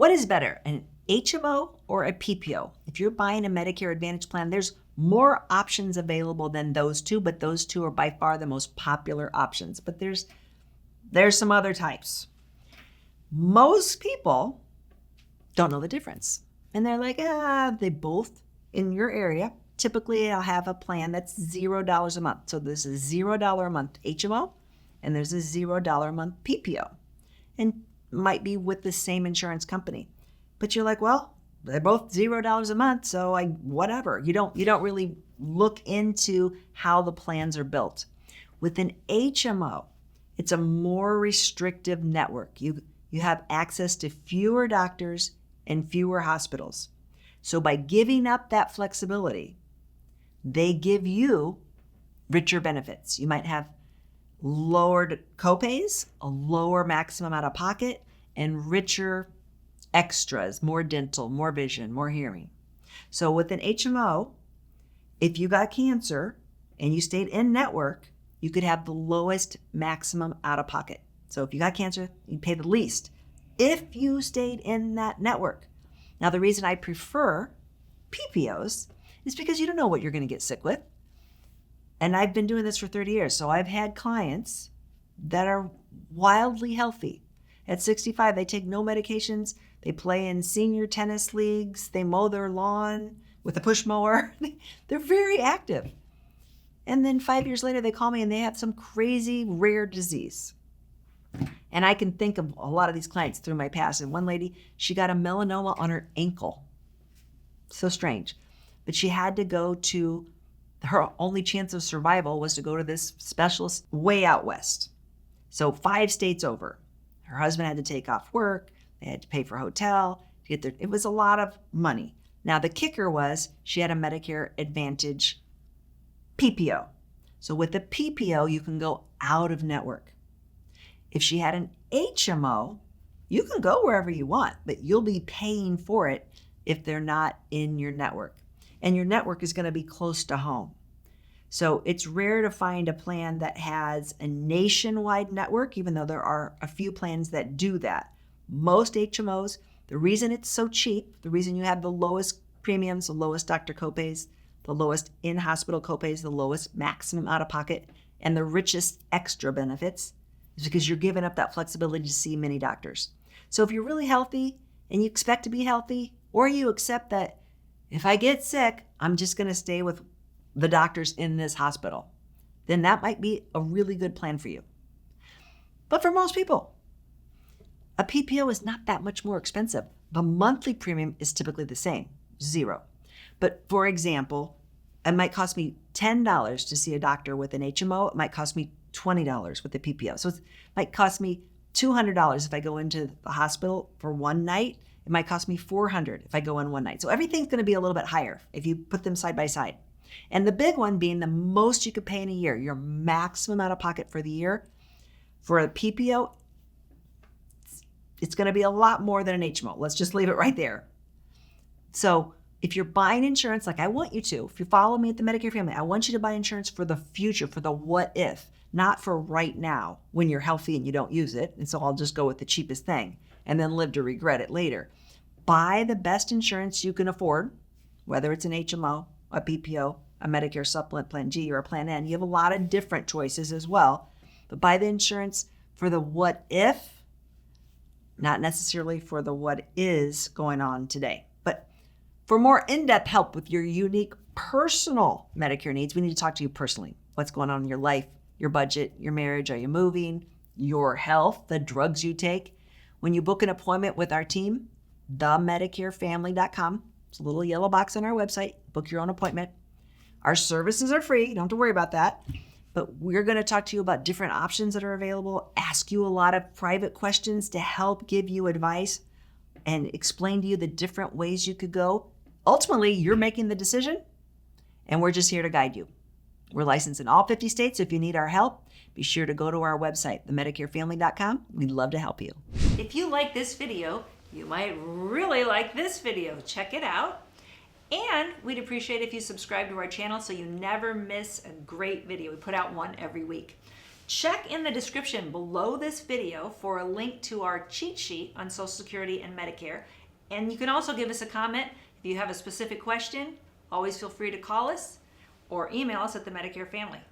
What is better, an HMO or a PPO? If you're buying a Medicare Advantage plan, there's more options available than those two, but those two are by far the most popular options. But there's some other types. Most people don't know the difference. And they're like, they both in your area. Typically, I'll have a plan that's $0 a month. So there's a $0 a month HMO and there's a $0 a month PPO. And might be with the same insurance company. But you're like, well, they're both $0 a month, so whatever. You don't really look into how the plans are built. With an HMO, it's a more restrictive network. You have access to fewer doctors and fewer hospitals. So by giving up that flexibility, they give you richer benefits. You might have lowered copays, a lower maximum out of pocket, and richer extras, more dental, more vision, more hearing. So with an HMO, if you got cancer and you stayed in network, you could have the lowest maximum out of pocket. So if you got cancer, you pay the least if you stayed in that network. Now, the reason I prefer PPOs is because you don't know what you're going to get sick with. And I've been doing this for 30 years. So I've had clients that are wildly healthy. At 65, they take no medications. They play in senior tennis leagues. They mow their lawn with a push mower. They're very active. And then 5 years later, they call me and they have some crazy rare disease. And I can think of a lot of these clients through my past. And one lady, she got a melanoma on her ankle. So strange. But she had to go to, her only chance of survival was to go to this specialist way out west. So 5 states over. Her husband had to take off work. They had to pay for a hotel to get there. It was a lot of money. Now the kicker was she had a Medicare Advantage PPO. So with the PPO, you can go out of network. If she had an HMO, you can go wherever you want, but you'll be paying for it if they're not in your network. And your network is going to be close to home. So it's rare to find a plan that has a nationwide network, even though there are a few plans that do that. Most HMOs, the reason it's so cheap, the reason you have the lowest premiums, the lowest doctor copays, the lowest in-hospital copays, the lowest maximum out-of-pocket, and the richest extra benefits is because you're giving up that flexibility to see many doctors. So if you're really healthy and you expect to be healthy, or you accept that if I get sick, I'm just going to stay with the doctors in this hospital, then that might be a really good plan for you. But for most people, a PPO is not that much more expensive. The monthly premium is typically the same, $0. But for example, it might cost me $10 to see a doctor with an HMO. It might cost me $20 with the PPO. So it might cost me $200 if I go into the hospital for one night. It might cost me $400 if I go in one night. So everything's going to be a little bit higher if you put them side by side. And the big one being the most you could pay in a year, your maximum out of pocket for the year. For a PPO, it's going to be a lot more than an HMO. Let's just leave it right there. So if you're buying insurance, like I want you to, if you follow me at the Medicare Family, I want you to buy insurance for the future, for the what if, not for right now when you're healthy and you don't use it. And so I'll just go with the cheapest thing and then live to regret it later. Buy the best insurance you can afford, whether it's an HMO, a PPO, a Medicare Supplement Plan G, or a Plan N. You have a lot of different choices as well. But buy the insurance for the what if, not necessarily for the what is going on today. But for more in-depth help with your unique personal Medicare needs, we need to talk to you personally. What's going on in your life, your budget, your marriage, are you moving, your health, the drugs you take. When you book an appointment with our team, themedicarefamily.com, it's a little yellow box on our website, book your own appointment. Our services are free, you don't have to worry about that. But we're going to talk to you about different options that are available, ask you a lot of private questions to help give you advice and explain to you the different ways you could go. Ultimately, you're making the decision, and we're just here to guide you. We're licensed in all 50 states, so if you need our help, be sure to go to our website, themedicarefamily.com. We'd love to help you. If you like this video, you might really like this video. Check it out. And we'd appreciate if you subscribe to our channel so you never miss a great video. We put out one every week. Check in the description below this video for a link to our cheat sheet on Social Security and Medicare. And you can also give us a comment if you have a specific question. Always feel free to call us or email us at the Medicare Family.